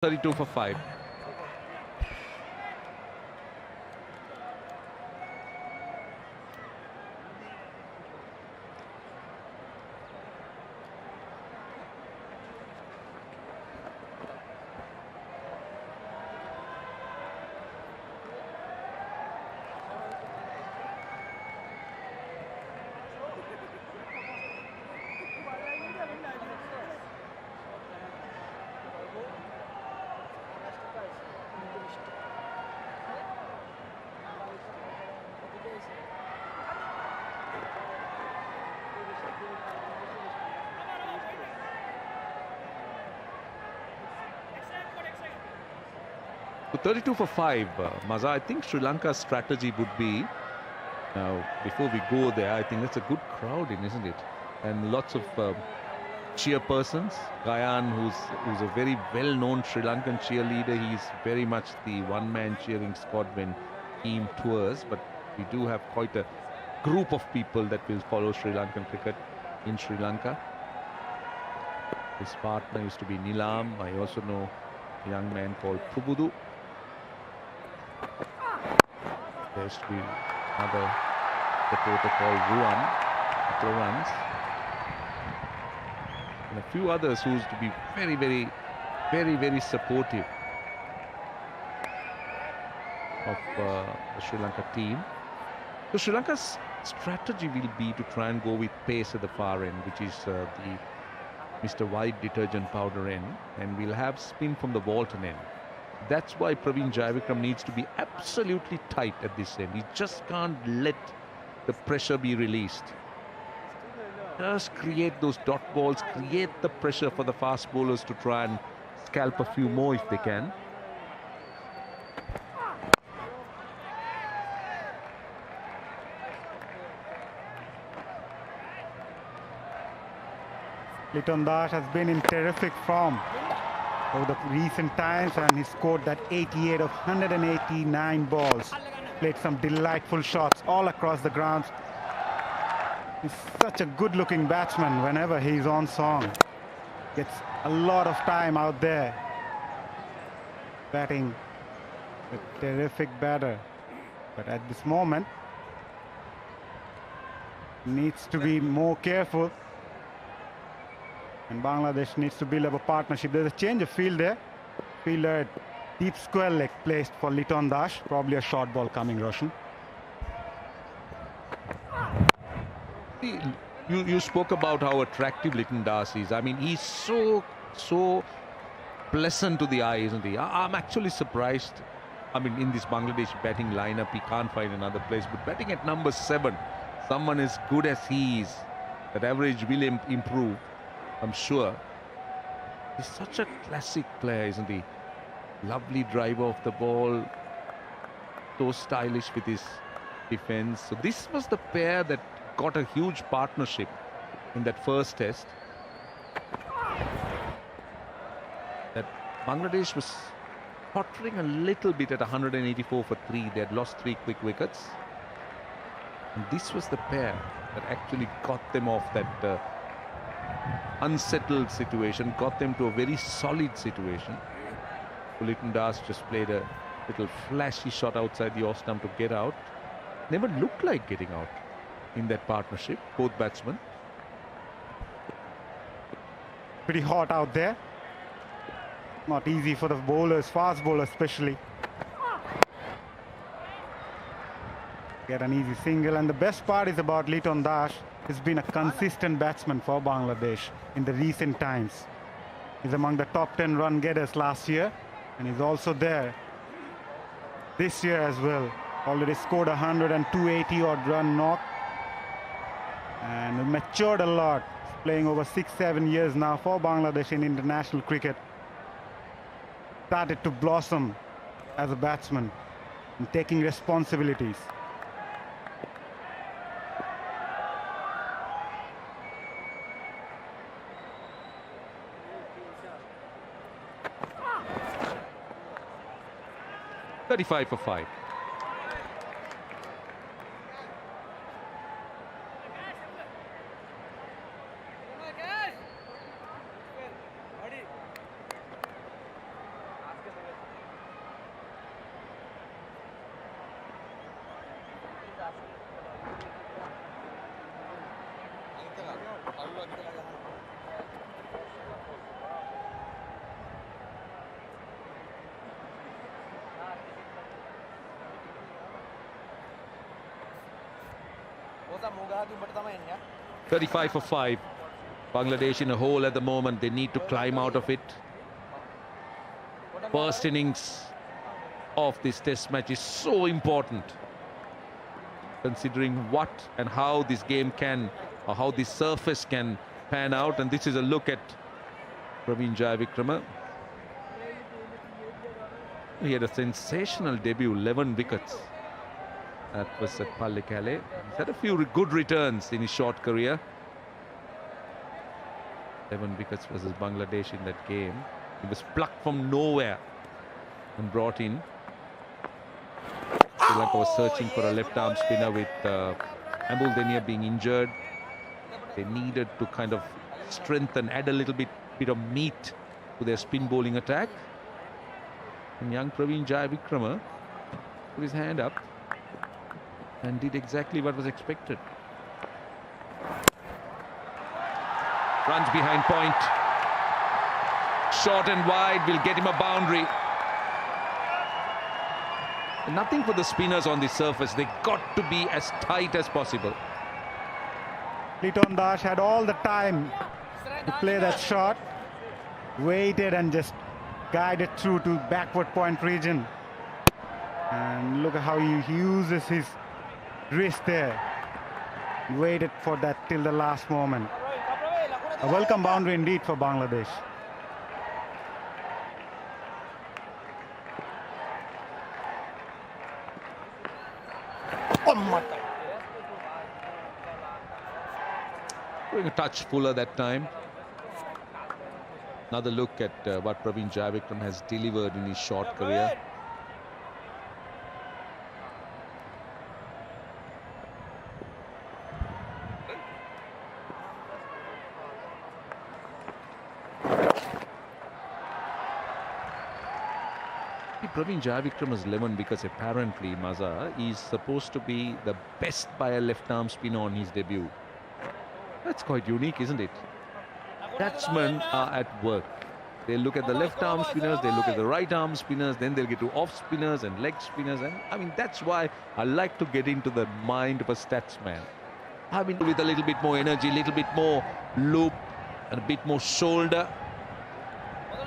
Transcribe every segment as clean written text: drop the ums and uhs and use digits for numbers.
32 for 5. So 32 for 5, Maza. I think Sri Lanka's strategy would be, now before we go there, I think that's a good crowd in, isn't it? And lots of cheerpersons. Gayan, who's a very well-known Sri Lankan cheerleader. He's very much the one-man cheering squad when team tours, but we do have quite a group of people that will follow Sri Lankan cricket in Sri Lanka. His partner used to be Nilam. I also know a young man called Pubudu. There used to be another supporter called Ruan, Ruans, and a few others who used to be very supportive of the Sri Lanka team. So Sri Lanka's strategy will be to try and go with pace at the far end, which is the Mr. White detergent powder end, and we'll have spin from the Walton end. That's why Praveen Jayavikram needs to be absolutely tight at this end. He just can't let the pressure be released. Just create those dot balls, create the pressure for the fast bowlers to try and scalp a few more if they can. Liton Das has been in terrific form over the recent times, and he scored that 88 of 189 balls. Played some delightful shots all across the grounds. He's such a good-looking batsman whenever he's on song. Gets a lot of time out there. Batting, a terrific batter. But at this moment, needs to be more careful. And Bangladesh needs to build up a partnership. There's a change of field there. Fielder deep square leg placed for Liton Das. Probably a short ball coming, Roshan. You spoke about how attractive Liton Das is. I mean, he's so pleasant to the eye, isn't he? I'm actually surprised. I mean, in this Bangladesh batting lineup, he can't find another place. But batting at number 7, someone as good as he is, that average will improve, I'm sure. He's such a classic player, isn't he? Lovely driver of the ball. So stylish with his defense. So this was the pair that got a huge partnership in that first test. That Bangladesh was tottering a little bit at 184 for 3. They had lost 3 quick wickets. And this was the pair that actually got them off that unsettled situation, got them to a very solid situation. Liton Das just played a little flashy shot outside the off stump to get out. Never looked like getting out in that partnership, both batsmen. Pretty hot out there. Not easy for the bowlers, fast bowlers especially. Get an easy single, and the best part is about Liton Das. He's been a consistent batsman for Bangladesh in the recent times. He's among the top 10 run getters last year, and he's also there this year as well. Already scored 100 and 280 odd run knock, and matured a lot. He's playing over 6-7 years now for Bangladesh in international cricket. Started to blossom as a batsman and taking responsibilities. .35 for 5. 35 for 5. Bangladesh in a hole at the moment. They need to climb out of it. First innings of this test match is so important, considering what and how this game can, or how this surface can pan out. And this is a look at Praveen Jayavikrama. He had a sensational debut, 11 wickets. That was at Pallikale. He's had a few good returns in his short career. 11 wickets versus Bangladesh in that game. He was plucked from nowhere and brought in. Sri Lanka was searching for a left-arm spinner with Ambul Denia being injured. They needed to kind of strengthen, add a little bit of meat to their spin bowling attack. And young Praveen Jayavikrama put his hand up and did exactly what was expected. Runs behind point. Short and wide will get him a boundary. Nothing for the spinners on the surface. They got to be as tight as possible. Liton Das had all the time to play that shot. Waited and just guided through to backward point region. And look at how he uses his wrist there. Waited for that till the last moment. A welcome boundary indeed for Bangladesh. Going a touch fuller that time. Another look at what Praveen Jayavikrama has delivered in his short career. Praveen Jayavikrama's 11 because apparently Maza is supposed to be the best by a left-arm spinner on his debut. That's quite unique, isn't it? Batsmen are at work. They look at the left-arm spinners, they look at the right-arm spinners, then they'll get to off-spinners and leg spinners. And I mean, that's why I like to get into the mind of a statsman. I mean, with a little bit more energy, a little bit more loop, and a bit more shoulder.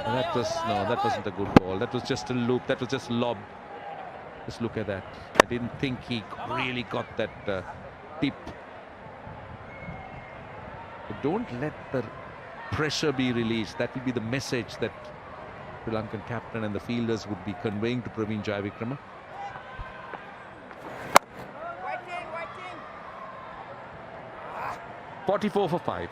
And that wasn't a good ball. That was just a loop. That was just lob. Just look at that. I didn't think he really got that tip. But don't let the pressure be released. That will be the message that Sri Lankan captain and the fielders would be conveying to Praveen Jayavikrama. Waiting. 44 for 5.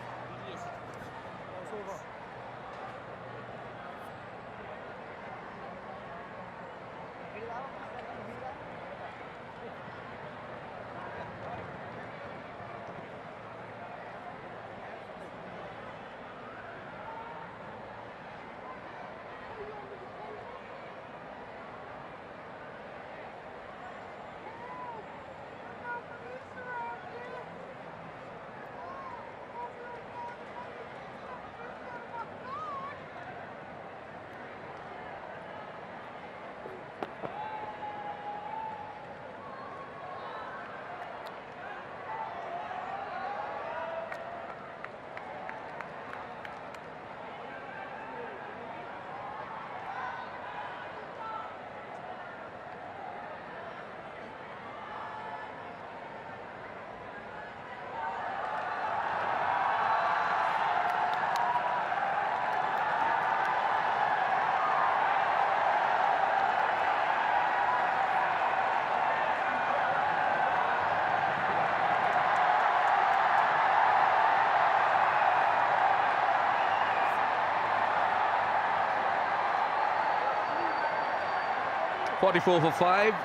.44 for 5.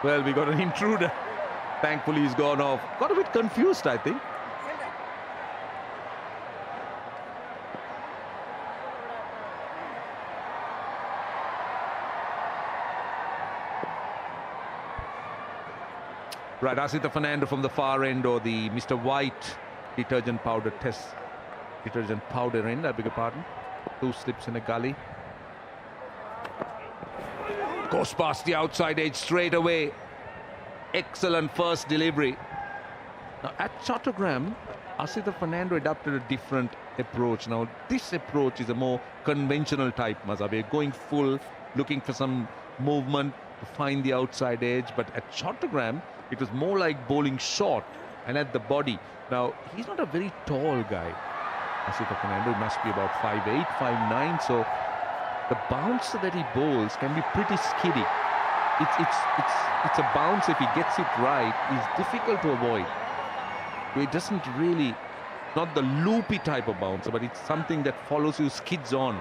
Well, we got an intruder. Thankfully, he's gone off. Got a bit confused, I think. Right, Asita Fernando from the far end, or the Mr. White detergent powder end, I beg your pardon. 2 slips in a gully. Goes past the outside edge straight away. Excellent first delivery. Now at Chattogram, Asita Fernando adopted a different approach. Now this approach is a more conventional type, Mazabe, going full, looking for some movement to find the outside edge. But at Chattogram, it was more like bowling short and at the body. Now he's not a very tall guy, Asita Fernando. He must be about 5'8", 5'9". So the bounce that he bowls can be pretty skiddy. It's a bounce, if he gets it right, is difficult to avoid. It doesn't really, not the loopy type of bouncer, but it's something that follows you, skids on.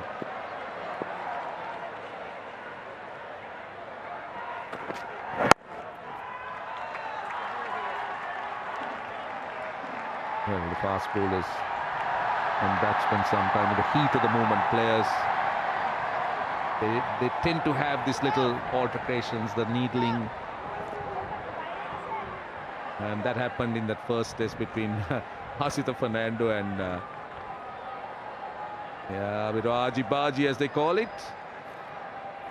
Well, the fast bowlers and batsmen sometimes, in the heat of the moment, players, they tend to have these little altercations, the needling. And that happened in that first test between Asita Fernando and Viraji Baji, as they call it.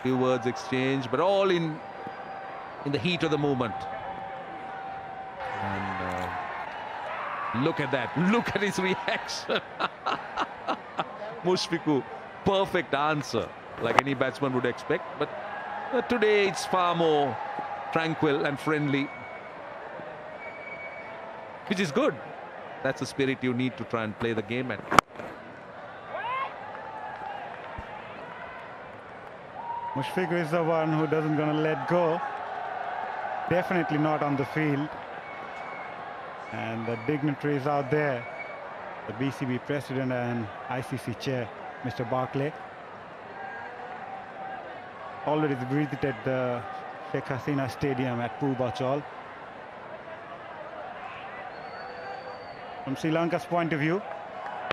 Few words exchanged, but all in the heat of the moment. And look at that. Look at his reaction. Mushfiqu, perfect answer, like any batsman would expect. But today it's far more tranquil and friendly, which is good. That's the spirit you need to try and play the game at. Mushfiqu is the one who doesn't gonna let go. Definitely not on the field. And the dignitaries out there, the BCB president and ICC chair, Mr. Barclay, already visited the Sheikh Hasina Stadium at Poorbachal. From Sri Lanka's point of view,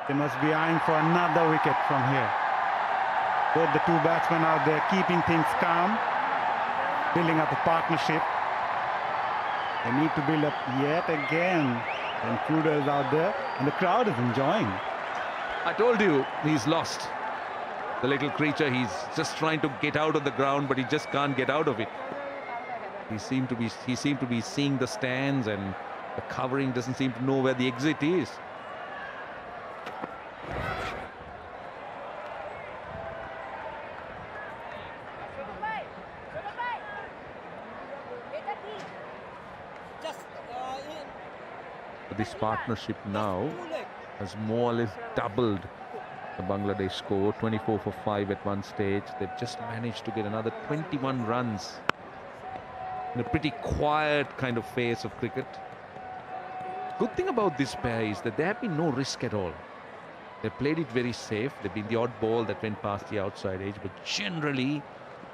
they must be eyeing for another wicket from here. Both the two batsmen out there keeping things calm, building up a partnership. They need to build up yet again. And Kruder is out there, and the crowd is enjoying. I told you, he's lost. The little creature, he's just trying to get out of the ground, but he just can't get out of it. He seemed to be seeing the stands, and the covering doesn't seem to know where the exit is. This partnership now has more or less doubled the Bangladesh score. 24 for 5 at one stage. They've just managed to get another 21 runs in a pretty quiet kind of phase of cricket. Good thing about this pair is that there have been no risk at all. They played it very safe. They've been the odd ball that went past the outside edge, but generally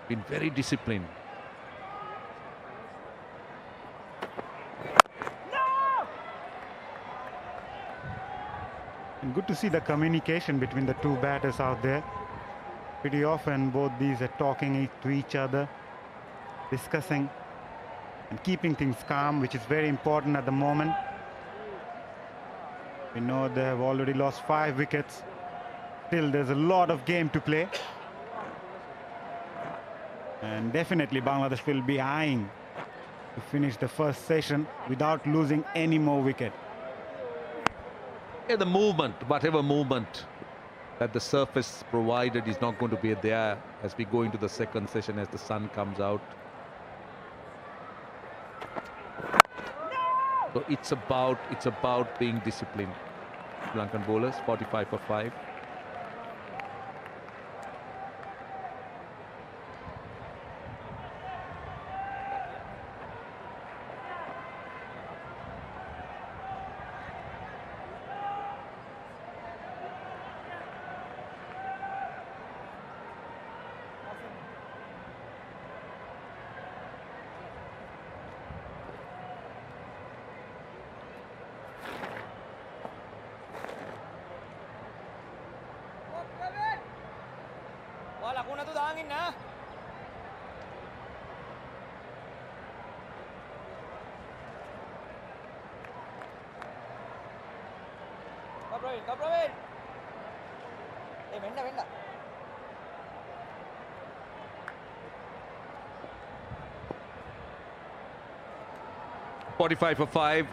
been very disciplined. And good to see the communication between the two batters out there. Pretty often both these are talking to each other, discussing and keeping things calm, which is very important at the moment. We know they have already lost 5 wickets. Still, there's a lot of game to play. And definitely Bangladesh will be eyeing to finish the first session without losing any more wicket. Yeah, the movement, whatever movement that the surface provided, is not going to be there as we go into the second session, as the sun comes out. So it's about being disciplined. Sri Lankan bowlers, 45 for 5. angin, ha? Kau Praveen. Venda, venda. 45 for 5.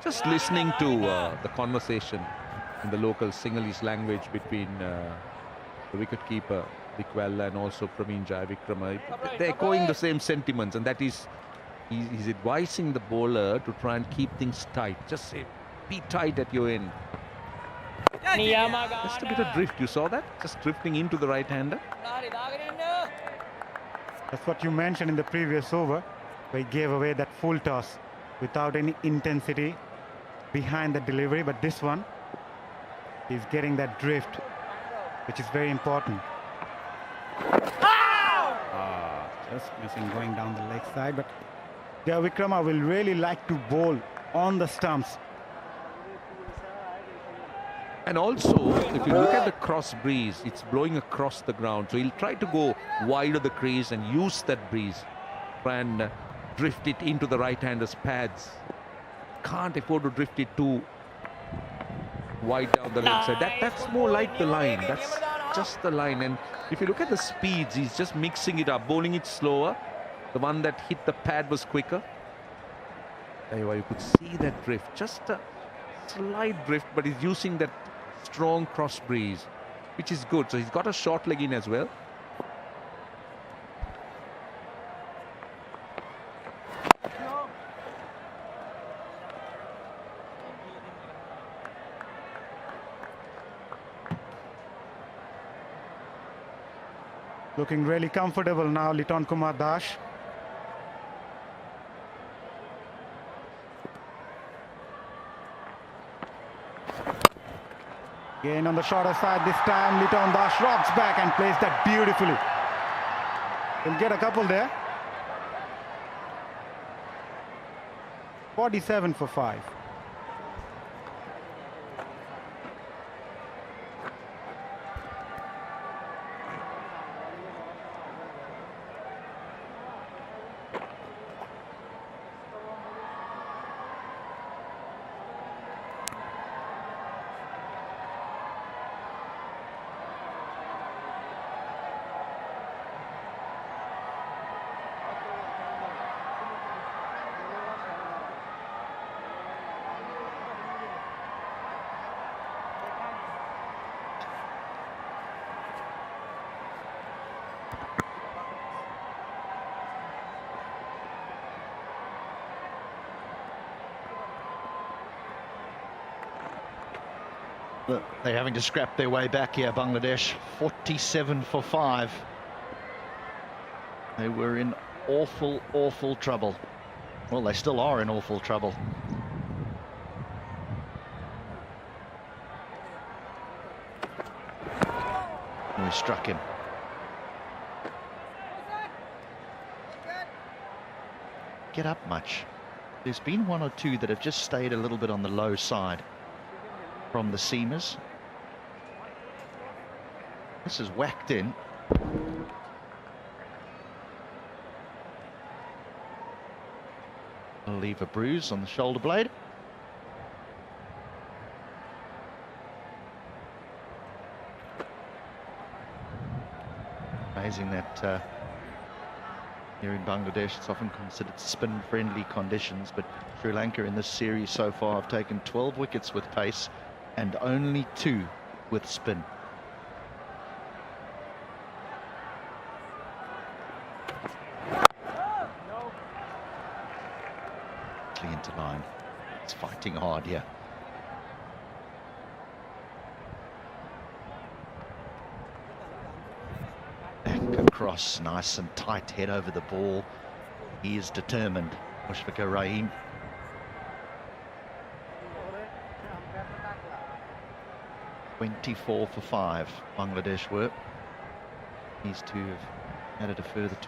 Just listening to the conversation in the local Sinhalese language between the wicketkeeper Dikwella and also Praveen Jayavikrama. They're echoing the same sentiments, and that is he's advising the bowler to try and keep things tight. Just say, be tight at your end. Just a bit of drift. You saw that? Just drifting into the right-hander. That's what you mentioned in the previous over, where he gave away that full toss without any intensity behind the delivery. But this one, he's getting that drift, which is very important. Just missing going down the leg side. But Jayavikrama will really like to bowl on the stumps. And also, if you look at the cross breeze, it's blowing across the ground. So he'll try to go wide of the crease and use that breeze. Try and drift it into the right-hander's pads. Can't afford to drift it too wide down the leg side. That's more like the line. That's just the line. And if you look at the speeds, he's just mixing it up, bowling it slower. The one that hit the pad was quicker. There you could see that drift. Just a slight drift, but he's using that strong cross breeze, which is good. So he's got a short leg in as well. Looking really comfortable now, Liton Kumar Dash. Again on the shorter side this time, Liton Dash rocks back and plays that beautifully. He'll get a couple there. 47 for 5. Look, they're having to scrap their way back here, Bangladesh. 47 for 5. They were in awful trouble. Well, they still are in awful trouble. Oh, he struck him. Get up much. There's been one or two that have just stayed a little bit on the low side from the seamers. This is whacked in. I'll leave a bruise on the shoulder blade. Amazing that here in Bangladesh it's often considered spin-friendly conditions, but Sri Lanka in this series so far have taken 12 wickets with pace and only 2 with spin. Into line. It's fighting hard here. Back across, nice and tight, head over the ball. He is determined, Mushfiqur Rahim. (24 for 5) Bangladesh were. These two have added a further 20.